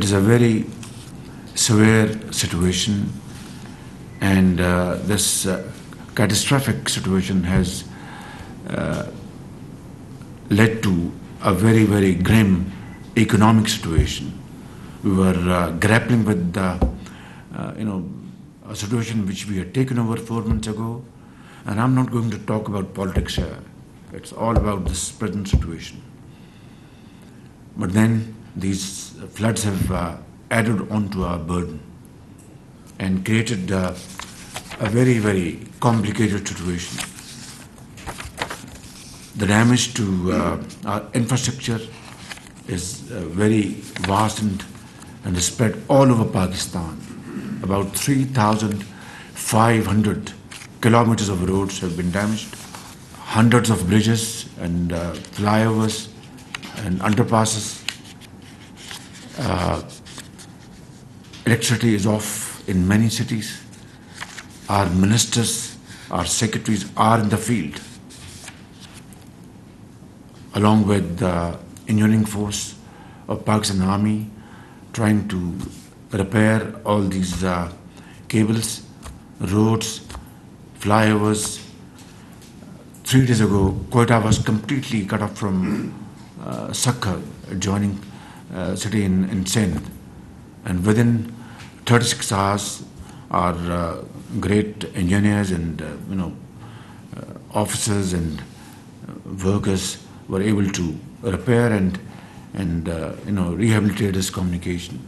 is a very severe situation, and this catastrophic situation has led to a very, very grim economic situation. We were grappling with a situation which we had taken over 4 months ago, and I'm not going to talk about politics here. It's all about this present situation. But then these floods have added on to our burden and created a very, very complicated situation. The damage to our infrastructure is very vast and is spread all over Pakistan. About 3,500 kilometers of roads have been damaged. Hundreds of bridges and flyovers and underpasses. Electricity is off in many cities. Our ministers, our secretaries are in the field, along with the engineering force of Pakistan Army, trying to repair all these cables, roads, flyovers. 3 days ago, Quetta was completely cut off from Sakkar, adjoining city in Sindh, and within 36 hours, our great engineers and officers and workers were able to repair and rehabilitate this communication.